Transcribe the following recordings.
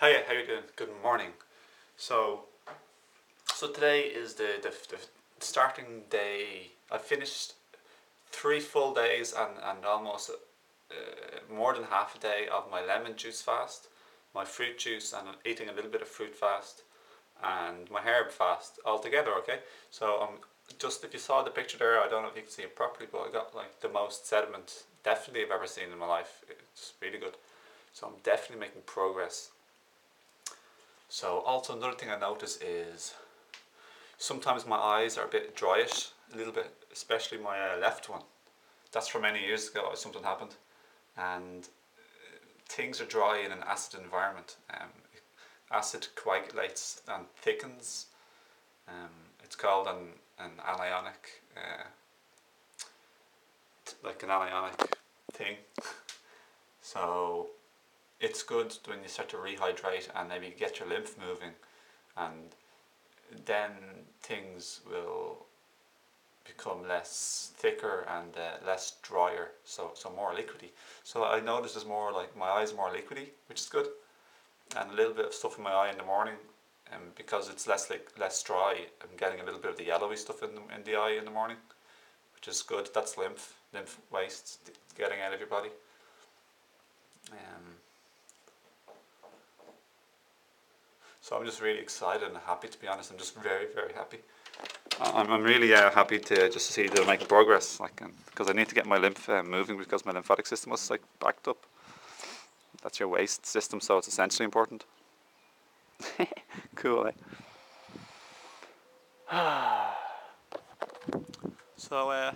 Hiya, how you doing? Good morning. So, so today is the starting day. I finished 3 full days and almost more than half a day of my lemon juice fast, my fruit juice, and eating a little bit of fruit fast, and my herb fast altogether. Okay, so just if you saw the picture there, I don't know if you can see it properly, but I got like the most sediment definitely I've ever seen in my life. It's really good. So I'm definitely making progress. So also another thing I notice is sometimes my eyes are a bit dryish, a little bit, especially my left one. That's from many years ago. Something happened, and things are dry in an acid environment. Acid coagulates and thickens. It's called an anionic, like an anionic thing. So it's good when you start to rehydrate and maybe get your lymph moving, and then things will become less thicker and less drier, so more liquidy. So I notice there's more, like my eyes are more liquidy, which is good, and a little bit of stuff in my eye in the morning, and because it's less dry, I'm getting a little bit of the yellowy stuff in the eye in the morning, which is good. That's lymph waste getting out of your body. So I'm just really excited and happy, to be honest. I'm just very, very happy. I'm really happy to just see that I'm making progress, like, because I need to get my lymph moving, because my lymphatic system was like backed up. That's your waste system, so it's essentially important. Cool, eh? So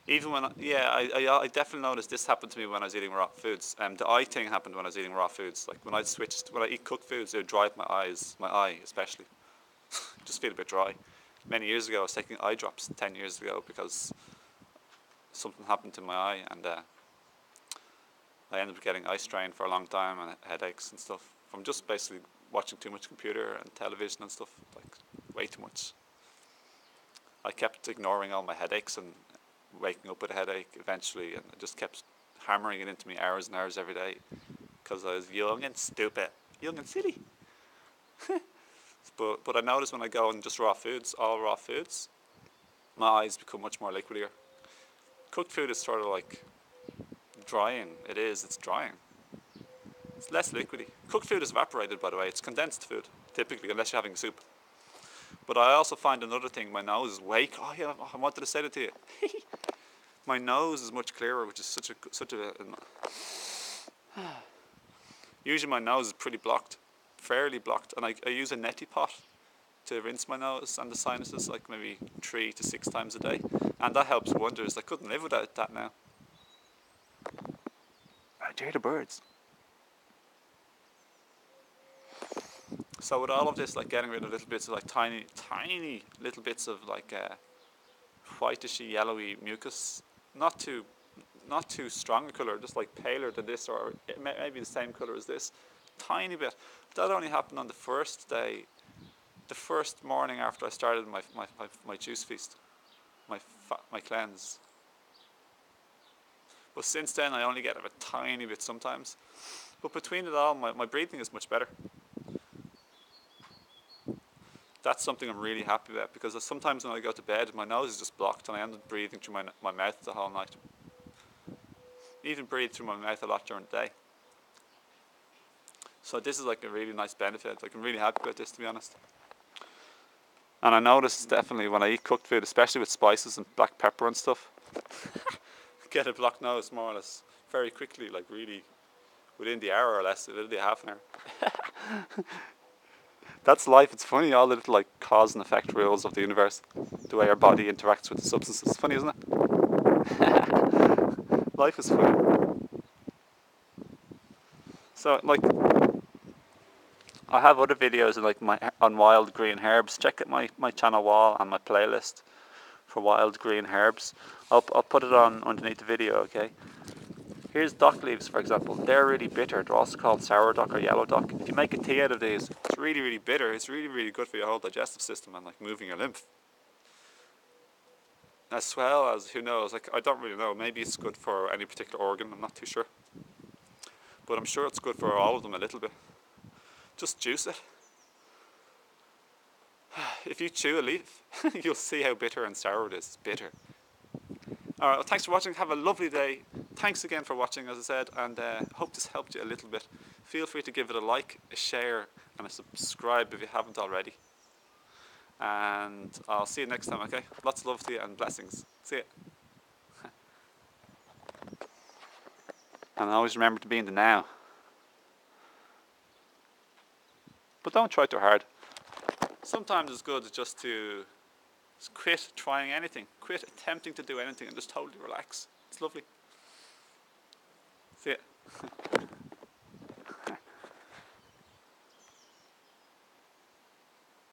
even when I definitely noticed this happened to me when I was eating raw foods. The eye thing happened when I was eating raw foods. Like when I eat cooked foods, it would dry up my eyes, my eye especially. Just feel a bit dry. Many years ago, I was taking eye drops 10 years ago because something happened to my eye, and I ended up getting eye strain for a long time and headaches and stuff from just basically watching too much computer and television and stuff, like way too much. I kept ignoring all my headaches and waking up with a headache eventually, and I just kept hammering it into me hours and hours every day because I was young and stupid, young and silly. But I notice when I go on just raw foods, all raw foods, my eyes become much more liquidier. Cooked food is sort of like drying. It's drying. It's less liquidy. Cooked food is evaporated, by the way. It's condensed food, typically, unless you're having soup. But I also find another thing, my nose is wake. Oh yeah, I wanted to say that to you. My nose is much clearer, which is such a usually my nose is pretty blocked, fairly blocked, and I use a neti pot to rinse my nose and the sinuses like maybe 3 to 6 times a day, and that helps wonders. I couldn't live without that now. I hear the birds. So with all of this, like getting rid of little bits of like tiny little bits of like whitishy yellowy mucus, not too strong a colour, just like paler than this, or maybe the same colour as this, tiny bit. That only happened on the first day, the first morning after I started my juice feast, my cleanse. But since then I only get a tiny bit sometimes. But between it all, my breathing is much better. That's something I'm really happy about, because sometimes when I go to bed, my nose is just blocked and I end up breathing through my mouth the whole night. Even breathe through my mouth a lot during the day. So this is like a really nice benefit. Like I'm really happy about this, to be honest. And I notice definitely when I eat cooked food, especially with spices and black pepper and stuff, get a blocked nose more or less very quickly, like really within the hour or less, within the half an hour. That's life. It's funny, all the little like cause and effect rules of the universe, the way our body interacts with the substances. It's funny, isn't it? Life is funny. So like, I have other videos like on wild green herbs. Check out my channel wall and my playlist for wild green herbs. I'll put it on underneath the video, okay? Here's dock leaves, for example. They're really bitter. They're also called sour dock or yellow dock. If you make a tea out of these, it's really, really bitter. It's really, really good for your whole digestive system and like moving your lymph. As well as, who knows, like I don't really know, maybe it's good for any particular organ, I'm not too sure. But I'm sure it's good for all of them a little bit. just juice it. If you chew a leaf, you'll see how bitter and sour it is. It's bitter. Alright, well, thanks for watching. Have a lovely day. Thanks again for watching, as I said, and hope this helped you a little bit. Feel free to give it a like, a share, and a subscribe if you haven't already. And I'll see you next time, okay? Lots of love to you and blessings. See ya. And always remember to be in the now. But don't try too hard. Sometimes it's good just to quit trying anything, quit attempting to do anything and just totally relax. It's lovely. See ya.